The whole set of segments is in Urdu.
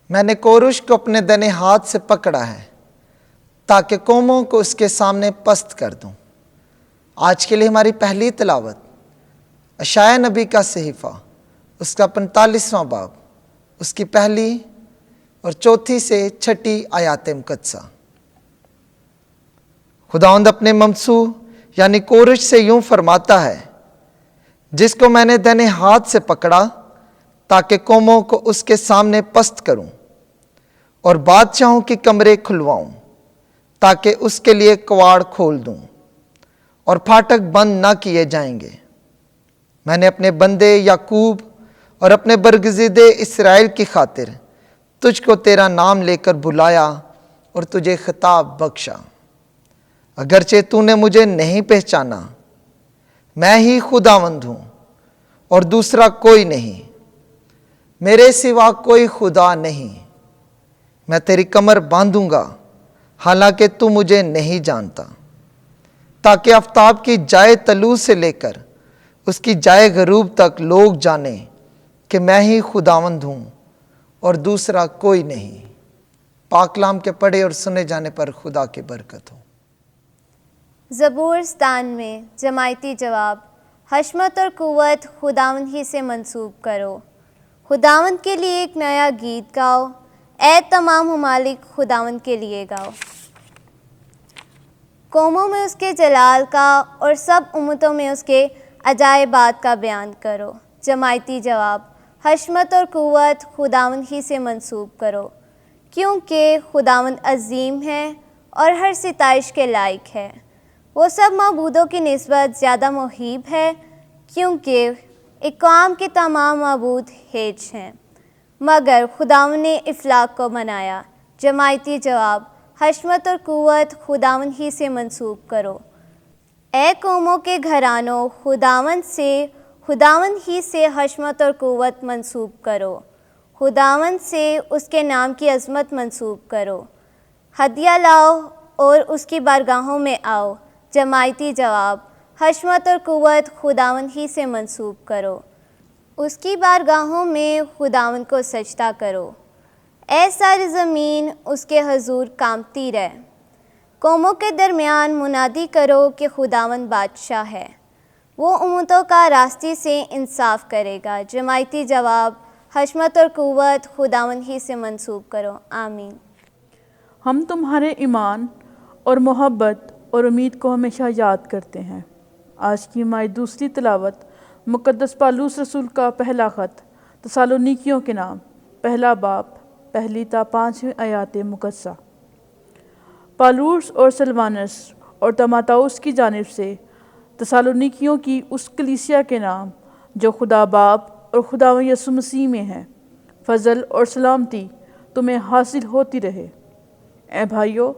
میں نے کورش کو اپنے دائیں ہاتھ سے پکڑا ہے تاکہ قوموں کو اس کے سامنے پست کر دوں۔ آج کے لیے ہماری پہلی تلاوت اشعیاء نبی کا صحیفہ، اس کا 45واں باب، اس کی پہلی اور چوتھی سے چھٹی آیات مقدسہ۔ خداوند اپنے ممسوح یعنی کورش سے یوں فرماتا ہے، جس کو میں نے دائیں ہاتھ سے پکڑا تاکہ قوموں کو اس کے سامنے پست کروں اور بادشاہوں کی کمرے کھلواؤں تاکہ اس کے لیے کواڑ کھول دوں اور پھاٹک بند نہ کیے جائیں گے۔ میں نے اپنے بندے یعقوب اور اپنے برگزیدے اسرائیل کی خاطر تجھ کو تیرا نام لے کر بلایا اور تجھے خطاب بخشا۔ اگرچہ تو نے مجھے نہیں پہچانا، میں ہی خداوند ہوں اور دوسرا کوئی نہیں، میرے سوا کوئی خدا نہیں۔ میں تیری کمر باندھوں گا حالانکہ تو مجھے نہیں جانتا، تاکہ آفتاب کی جائے طلوع سے لے کر اس کی جائے غروب تک لوگ جانیں کہ میں ہی خداوند ہوں اور دوسرا کوئی نہیں۔ پاک کلام کے پڑھے اور سنے جانے پر خدا کی برکت ہو۔ زبورستان میں جماعتی جواب: حشمت اور قوت خداوند ہی سے منسوب کرو۔ خداوند کے لیے ایک نیا گیت گاؤ، اے تمام ممالک خداوند کے لیے گاؤ۔ قوموں میں اس کے جلال کا اور سب امتوں میں اس کے عجائبات کا بیان کرو۔ جماعتی جواب: حشمت اور قوت خداوند ہی سے منسوب کرو، کیونکہ خداوند عظیم ہے اور ہر ستائش کے لائق ہے۔ وہ سب معبودوں کی نسبت زیادہ محیب ہے، کیونکہ اقوام کے تمام معبود ہیج ہیں، مگر خداوند نے افلاک کو منایا۔ جماعتی جواب: حشمت اور قوت خداوند ہی سے منسوب کرو۔ اے قوموں کے گھرانوں، خداوند ہی سے حشمت اور قوت منسوب کرو۔ خداوند سے اس کے نام کی عظمت منسوب کرو۔ ہدیہ لاؤ اور اس کی بارگاہوں میں آؤ۔ جماعتی جواب: حشمت اور قوت خداوند ہی سے منسوب کرو۔ اس کی بارگاہوں میں خداوند کو سجدہ کرو۔ اے ساری زمین اس کے حضور کانپتی رہ۔ قوموں کے درمیان منادی کرو کہ خداوند بادشاہ ہے، وہ امتوں کا راستی سے انصاف کرے گا۔ جماعتی جواب: حشمت اور قوت خداوند ہی سے منسوب کرو۔ آمین۔ ہم تمہارے ایمان اور محبت اور امید کو ہمیشہ یاد کرتے ہیں۔ آج کی ہماری دوسری تلاوت مقدس پالوس رسول کا پہلا خط تسالونیکیوں کے نام، پہلا باب، پہلی تا 5 آیات مقدسہ۔ پالوس اور سلوانس اور تماتاؤس کی جانب سے تسالونیکیوں کی اس کلیسیا کے نام جو خدا باپ اور خداوند یسوع مسیح میں ہے، فضل اور سلامتی تمہیں حاصل ہوتی رہے۔ اے بھائیو،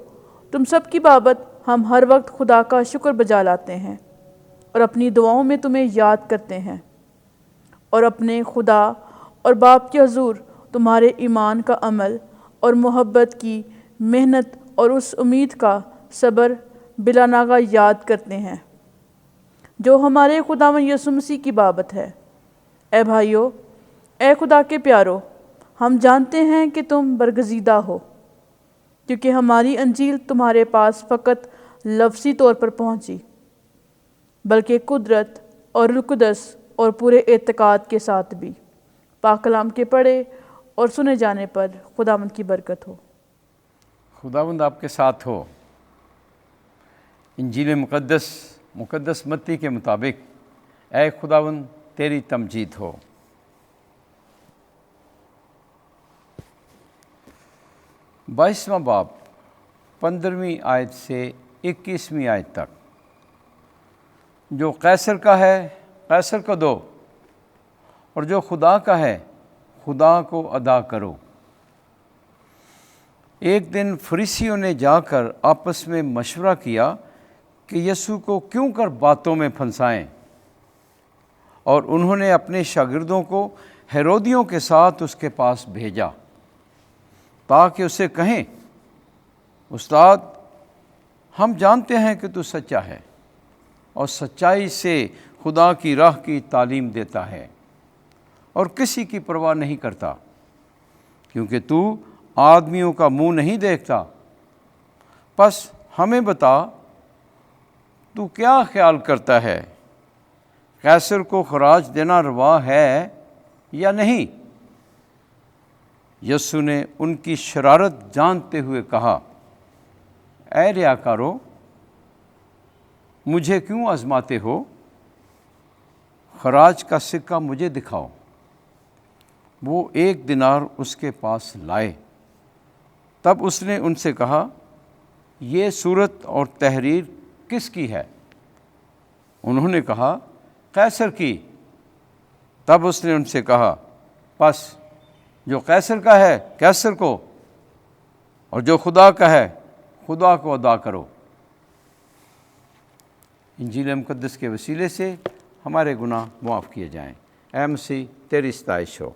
تم سب کی بابت ہم ہر وقت خدا کا شکر بجا لاتے ہیں اور اپنی دعاؤں میں تمہیں یاد کرتے ہیں، اور اپنے خدا اور باپ کے حضور تمہارے ایمان کا عمل اور محبت کی محنت اور اس امید کا صبر بلا ناغہ یاد کرتے ہیں جو ہمارے خداوند یسوع مسیح کی بابت ہے۔ اے بھائیو، اے خدا کے پیارو، ہم جانتے ہیں کہ تم برگزیدہ ہو، کیونکہ ہماری انجیل تمہارے پاس فقط لفظی طور پر پہنچی، بلکہ قدرت اور روح القدس اور پورے اعتقاد کے ساتھ بھی۔ پاک کلام کے پڑھے اور سنے جانے پر خداوند کی برکت ہو۔ خداوند آپ کے ساتھ ہو۔ انجیل مقدس متی کے مطابق اے خداوند تیری تمجید ہو۔ بائیسواں باب 15ویں آیت سے 21ویں آیت تک۔ جو قیصر کا ہے قیصر کو دو، اور جو خدا کا ہے خدا کو ادا کرو۔ ایک دن فریسیوں نے جا کر آپس میں مشورہ کیا کہ یسوع کو کیوں کر باتوں میں پھنسائیں، اور انہوں نے اپنے شاگردوں کو ہیرودیوں کے ساتھ اس کے پاس بھیجا تاکہ اسے کہیں، استاد، ہم جانتے ہیں کہ تو سچا ہے اور سچائی سے خدا کی راہ کی تعلیم دیتا ہے اور کسی کی پرواہ نہیں کرتا، کیونکہ تو آدمیوں کا منہ نہیں دیکھتا۔ پس ہمیں بتا، تو کیا خیال کرتا ہے؟ قیصر کو خراج دینا روا ہے یا نہیں؟ یسوع نے ان کی شرارت جانتے ہوئے کہا، اے ریاکارو، مجھے کیوں آزماتے ہو؟ خراج کا سکہ مجھے دکھاؤ۔ وہ 1 دینار اس کے پاس لائے۔ تب اس نے ان سے کہا، یہ صورت اور تحریر کس کی ہے؟ انہوں نے کہا، قیصر کی۔ تب اس نے ان سے کہا، پس جو قیصر کا ہے قیصر کو، اور جو خدا کا ہے خدا کو ادا کرو۔ انجیل مقدس کے وسیلے سے ہمارے گناہ معاف کیے جائیں۔ اے مسیح، تیری ستائش ہو۔